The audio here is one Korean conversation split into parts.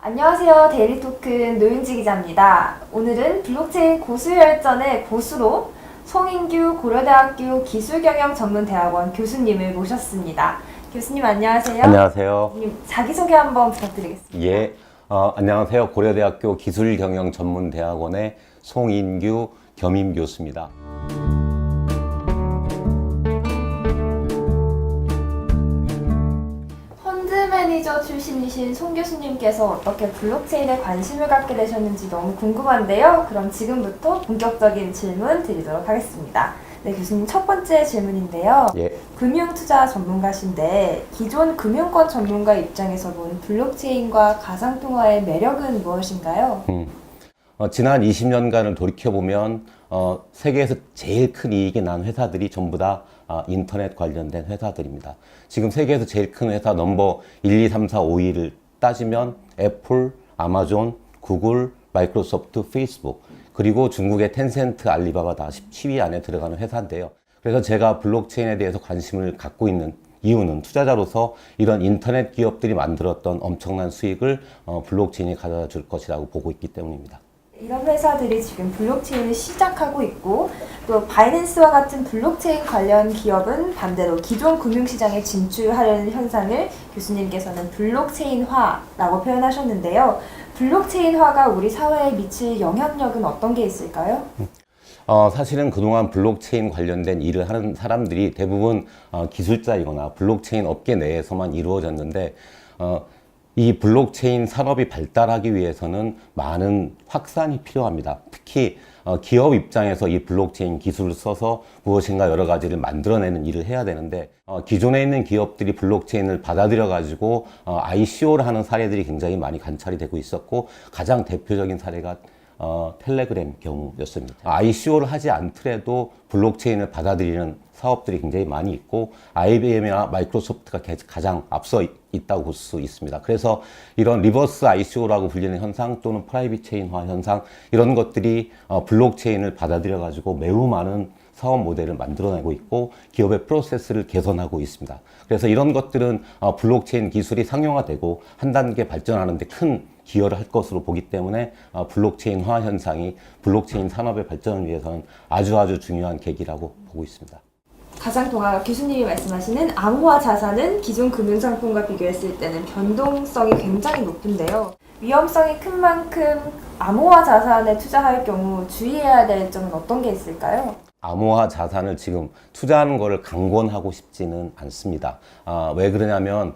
안녕하세요. 데일리토큰 노윤지 기자입니다. 오늘은 블록체인 고수열전의 고수로 송인규 고려대학교 기술경영전문대학원 교수님을 모셨습니다. 교수님 안녕하세요. 안녕하세요. 교수님 자기소개 한번 부탁드리겠습니다. 예, 안녕하세요. 고려대학교 기술경영전문대학원의 송인규 겸임교수입니다. 펀드 매니저 출신이신 송 교수님께서 어떻게 블록체인에 관심을 갖게 되셨는지 너무 궁금한데요. 그럼 지금부터 본격적인 질문 드리도록 하겠습니다. 네, 교수님 첫 번째 질문인데요. 예. 금융투자 전문가신데 기존 금융권 전문가 입장에서 본 블록체인과 가상통화의 매력은 무엇인가요? 지난 20년간을 돌이켜보면 세계에서 제일 큰 이익이 난 회사들이 전부 다 인터넷 관련된 회사들입니다. 지금 세계에서 제일 큰 회사 넘버 1, 2, 3, 4, 5위를 따지면 애플, 아마존, 구글, 마이크로소프트, 페이스북, 그리고 중국의 텐센트, 알리바바 다 10위 안에 들어가는 회사인데요. 그래서 제가 블록체인에 대해서 관심을 갖고 있는 이유는 투자자로서 이런 인터넷 기업들이 만들었던 엄청난 수익을 블록체인이 가져다 줄 것이라고 보고 있기 때문입니다. 이런 회사들이 지금 블록체인을 시작하고 있고 또 바이낸스와 같은 블록체인 관련 기업은 반대로 기존 금융시장에 진출하려는 현상을 교수님께서는 블록체인화라고 표현하셨는데요. 블록체인화가 우리 사회에 미칠 영향력은 어떤 게 있을까요? 사실은 그동안 블록체인 관련된 일을 하는 사람들이 대부분 기술자이거나 블록체인 업계 내에서만 이루어졌는데 이 블록체인 산업이 발달하기 위해서는 많은 확산이 필요합니다. 특히 기업 입장에서 이 블록체인 기술을 써서 무엇인가 여러 가지를 만들어내는 일을 해야 되는데 기존에 있는 기업들이 블록체인을 받아들여 가지고 ICO를 하는 사례들이 굉장히 많이 관찰이 되고 있었고 가장 대표적인 사례가 텔레그램 경우였습니다. ICO를 하지 않더라도 블록체인을 받아들이는 사업들이 굉장히 많이 있고 IBM이나 마이크로소프트가 가장 앞서 있다고 볼 수 있습니다. 그래서 이런 리버스 ICO라고 불리는 현상 또는 프라이빗 체인화 현상 이런 것들이 블록체인을 받아들여 가지고 매우 많은 사업 모델을 만들어내고 있고 기업의 프로세스를 개선하고 있습니다. 그래서 이런 것들은 블록체인 기술이 상용화되고 한 단계 발전하는 데 큰 기여를 할 것으로 보기 때문에 블록체인화 현상이 블록체인 산업의 발전을 위해서는 아주 중요한 계기라고 보고 있습니다. 가상통화 교수님이 말씀하시는 암호화 자산은 기존 금융상품과 비교했을 때는 변동성이 굉장히 높은데요. 위험성이 큰 만큼 암호화 자산에 투자할 경우 주의해야 될 점은 어떤 게 있을까요? 암호화 자산을 지금 투자하는 것을 강권하고 싶지는 않습니다. 왜 그러냐면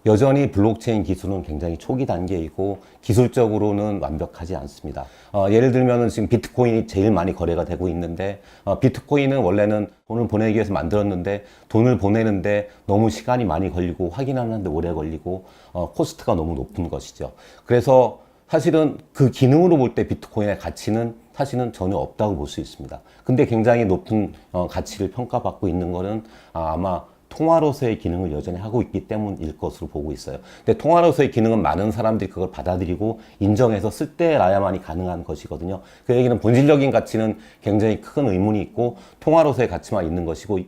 여전히 블록체인 기술은 굉장히 초기 단계이고 기술적으로는 완벽하지 않습니다. 예를 들면 지금 비트코인이 제일 많이 거래가 되고 있는데 비트코인은 원래는 돈을 보내기 위해서 만들었는데 돈을 보내는데 너무 시간이 많이 걸리고 확인하는데 오래 걸리고 코스트가 너무 높은 것이죠. 그래서 사실은 그 기능으로 볼 때 비트코인의 가치는 사실은 전혀 없다고 볼 수 있습니다. 근데 굉장히 높은 가치를 평가받고 있는 거는 아마 통화로서의 기능을 여전히 하고 있기 때문일 것으로 보고 있어요. 근데 통화로서의 기능은 많은 사람들이 그걸 받아들이고 인정해서 쓸 때라야만이 가능한 것이거든요. 그 얘기는 본질적인 가치는 굉장히 큰 의문이 있고 통화로서의 가치만 있는 것이고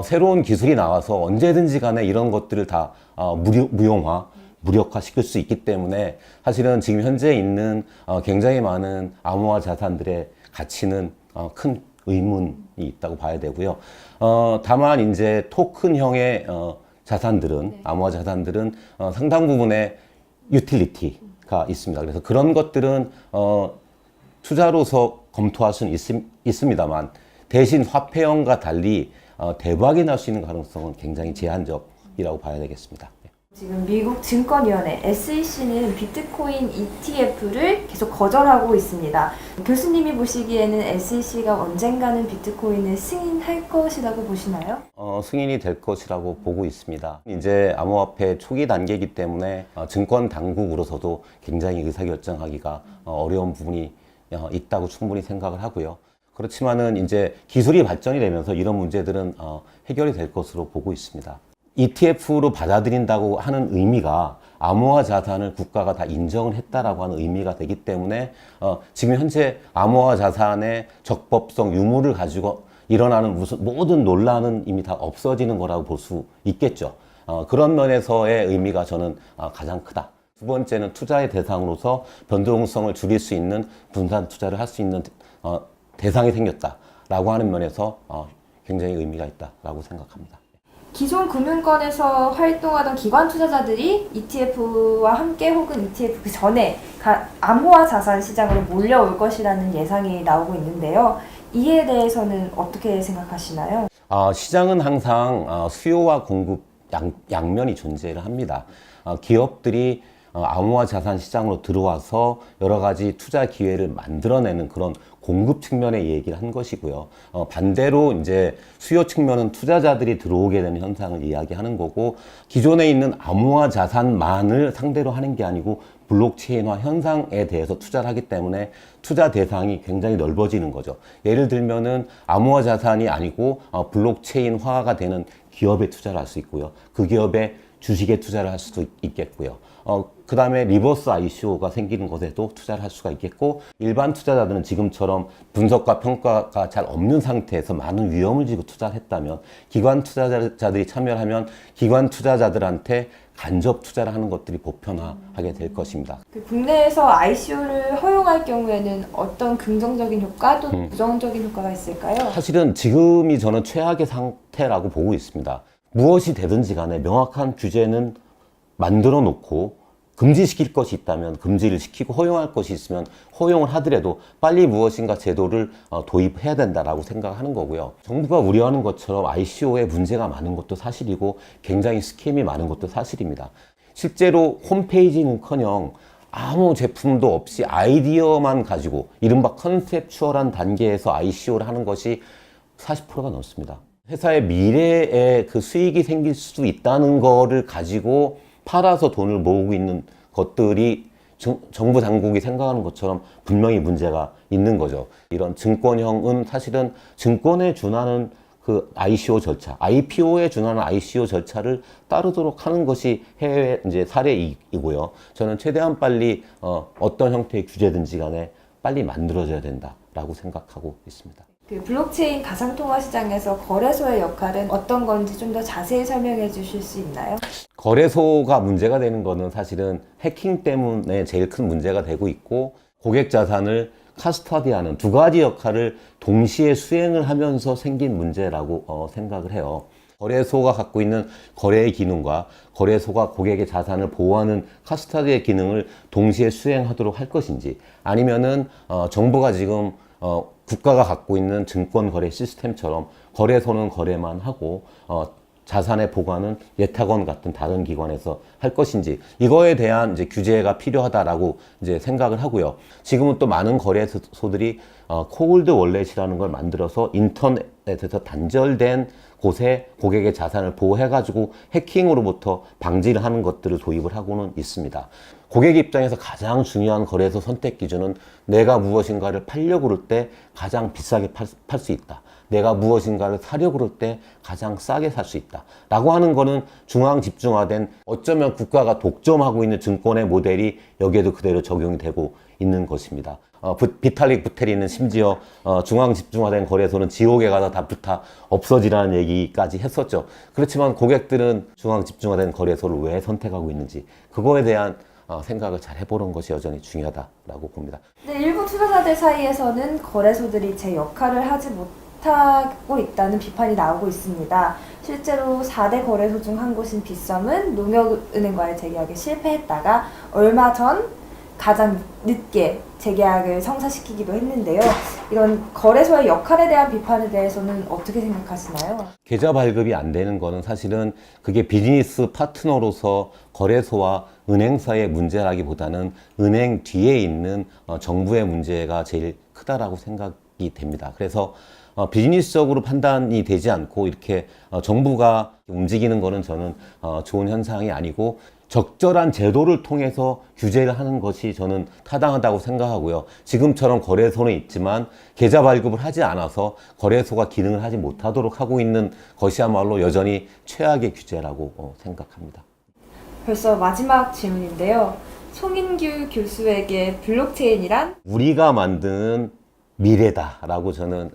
새로운 기술이 나와서 언제든지 간에 이런 것들을 다 무용화 무력화 시킬 수 있기 때문에 사실은 지금 현재 있는 굉장히 많은 암호화 자산들의 가치는 큰 의문이 있다고 봐야 되고요. 다만 이제 토큰형의 자산들은 암호화 자산들은 상당 부분의 유틸리티가 있습니다. 그래서 그런 것들은 투자로서 검토할 수는 있습니다만 대신 화폐형과 달리 대박이 날 수 있는 가능성은 굉장히 제한적이라고 봐야 되겠습니다. 지금 미국 증권위원회 SEC는 비트코인 ETF를 계속 거절하고 있습니다. 교수님이 보시기에는 SEC가 언젠가는 비트코인을 승인할 것이라고 보시나요? 승인이 될 것이라고 보고 있습니다. 이제 암호화폐 초기 단계이기 때문에 증권 당국으로서도 굉장히 의사결정하기가 어려운 부분이 있다고 충분히 생각을 하고요. 그렇지만은 이제 기술이 발전이 되면서 이런 문제들은 해결이 될 것으로 보고 있습니다. ETF로 받아들인다고 하는 의미가 암호화 자산을 국가가 다 인정을 했다라고 하는 의미가 되기 때문에 지금 현재 암호화 자산의 적법성 유무를 가지고 일어나는 모든 논란은 이미 다 없어지는 거라고 볼 수 있겠죠. 그런 면에서의 의미가 저는 가장 크다. 두 번째는 투자의 대상으로서 변동성을 줄일 수 있는 분산 투자를 할 수 있는 대상이 생겼다라고 하는 면에서 굉장히 의미가 있다라고 생각합니다. 기존 금융권에서 활동하던 기관 투자자들이 ETF와 함께 혹은 ETF 그 전에 암호화 자산 시장으로 몰려올 것이라는 예상이 나오고 있는데요. 이에 대해서는 어떻게 생각하시나요? 시장은 항상 수요와 공급 양면이 존재를 합니다. 기업들이 암호화 자산 시장으로 들어와서 여러 가지 투자 기회를 만들어내는 그런 공급 측면의 얘기를 한 것이고요. 반대로 이제 수요 측면은 투자자들이 들어오게 되는 현상을 이야기하는 거고, 기존에 있는 암호화 자산만을 상대로 하는 게 아니고 블록체인화 현상에 대해서 투자를 하기 때문에 투자 대상이 굉장히 넓어지는 거죠. 예를 들면은 암호화 자산이 아니고 블록체인화가 되는 기업에 투자를 할 수 있고요. 그 기업의 주식에 투자를 할 수도 있겠고요. 그 다음에 리버스 ICO가 생기는 것에도 투자를 할 수가 있겠고, 일반 투자자들은 지금처럼 분석과 평가가 잘 없는 상태에서 많은 위험을 지고 투자를 했다면, 기관 투자자들이 참여를 하면 기관 투자자들한테 간접 투자를 하는 것들이 보편화하게 될 것입니다. 국내에서 ICO를 허용할 경우에는 어떤 긍정적인 효과 또는 부정적인 효과가 있을까요? 사실은 지금이 저는 최악의 상태라고 보고 있습니다. 무엇이 되든지 간에 명확한 규제는 만들어 놓고 금지시킬 것이 있다면 금지를 시키고 허용할 것이 있으면 허용을 하더라도 빨리 무엇인가 제도를 도입해야 된다라고 생각하는 거고요. 정부가 우려하는 것처럼 ICO에 문제가 많은 것도 사실이고 굉장히 스캠이 많은 것도 사실입니다. 실제로 홈페이지는커녕 아무 제품도 없이 아이디어만 가지고 이른바 컨셉추얼한 단계에서 ICO를 하는 것이 40%가 넘습니다. 회사의 미래에 그 수익이 생길 수 있다는 거를 가지고 팔아서 돈을 모으고 있는 것들이 정부 당국이 생각하는 것처럼 분명히 문제가 있는 거죠. 이런 증권형은 사실은 증권에 준하는 그 ICO 절차, IPO에 준하는 ICO 절차를 따르도록 하는 것이 해외 이제 사례이고요. 저는 최대한 빨리 어떤 형태의 규제든지 간에 빨리 만들어져야 된다라고 생각하고 있습니다. 그 블록체인 가상통화 시장에서 거래소의 역할은 어떤 건지 좀 더 자세히 설명해 주실 수 있나요? 거래소가 문제가 되는 거는 사실은 해킹 때문에 제일 큰 문제가 되고 있고, 고객 자산을 카스터디하는 두 가지 역할을 동시에 수행을 하면서 생긴 문제라고 생각을 해요. 거래소가 갖고 있는 거래의 기능과 거래소가 고객의 자산을 보호하는 카스터디의 기능을 동시에 수행하도록 할 것인지, 아니면은 정부가 지금 국가가 갖고 있는 증권 거래 시스템처럼 거래소는 거래만 하고 자산의 보관은 예탁원 같은 다른 기관에서 할 것인지, 이거에 대한 이제 규제가 필요하다라고 이제 생각을 하고요. 지금은 또 많은 거래소들이 콜드 월렛이라는 걸 만들어서 인터넷에서 단절된 곳에 고객의 자산을 보호해가지고 해킹으로부터 방지를 하는 것들을 도입을 하고는 있습니다. 고객 입장에서 가장 중요한 거래소 선택 기준은 내가 무엇인가를 팔려고 그럴 때 가장 비싸게 팔 수 있다. 내가 무엇인가를 사려고 그럴 때 가장 싸게 살 수 있다 라고 하는 거는 중앙 집중화된, 어쩌면 국가가 독점하고 있는 증권의 모델이 여기에도 그대로 적용이 되고 있는 것입니다. 비탈릭 부테린은 심지어 중앙 집중화된 거래소는 지옥에 가다 다 없어지라는 얘기까지 했었죠. 그렇지만 고객들은 중앙 집중화된 거래소를 왜 선택하고 있는지, 그거에 대한 생각을 잘 해보는 것이 여전히 중요하다라고 봅니다. 네, 일부 투자자들 사이에서는 거래소들이 제 역할을 하지 못하고 있다는 비판이 나오고 있습니다. 실제로 4대 거래소 중 한 곳인 빗썸은 농협은행과의 재계약에 실패했다가 얼마 전 가장 늦게 재계약을 성사시키기도 했는데요. 이런 거래소의 역할에 대한 비판에 대해서는 어떻게 생각하시나요? 계좌 발급이 안 되는 거는 사실은 그게 비즈니스 파트너로서 거래소와 은행사의 문제라기보다는 은행 뒤에 있는 정부의 문제가 제일 크다라고 생각이 됩니다. 그래서 비즈니스적으로 판단이 되지 않고 이렇게 정부가 움직이는 거는 저는 좋은 현상이 아니고, 적절한 제도를 통해서 규제를 하는 것이 저는 타당하다고 생각하고요. 지금처럼 거래소는 있지만 계좌 발급을 하지 않아서 거래소가 기능을 하지 못하도록 하고 있는 것이야말로 여전히 최악의 규제라고 생각합니다. 벌써 마지막 질문인데요. 송인규 교수에게 블록체인이란? 우리가 만드는 미래다라고 저는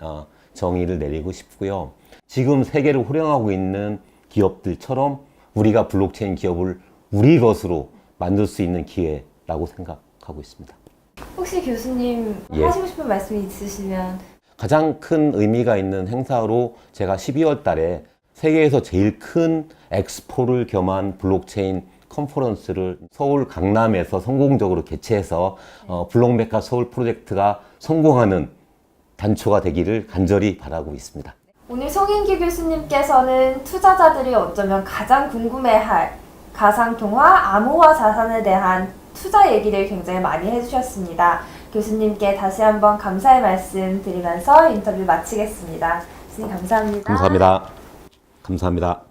정의를 내리고 싶고요. 지금 세계를 호령하고 있는 기업들처럼 우리가 블록체인 기업을 우리 것으로 만들 수 있는 기회라고 생각하고 있습니다. 혹시 교수님 예. 하시고 싶은 말씀이 있으시면 가장 큰 의미가 있는 행사로 제가 12월 달에 세계에서 제일 큰 엑스포를 겸한 블록체인 컨퍼런스를 서울 강남에서 성공적으로 개최해서 블록메카 서울 프로젝트가 성공하는 단초가 되기를 간절히 바라고 있습니다. 오늘 송인기 교수님께서는 투자자들이 어쩌면 가장 궁금해할 가상통화, 암호화 자산에 대한 투자 얘기를 굉장히 많이 해주셨습니다. 교수님께 다시 한번 감사의 말씀 드리면서 인터뷰 마치겠습니다. 교수님 감사합니다. 감사합니다. 감사합니다.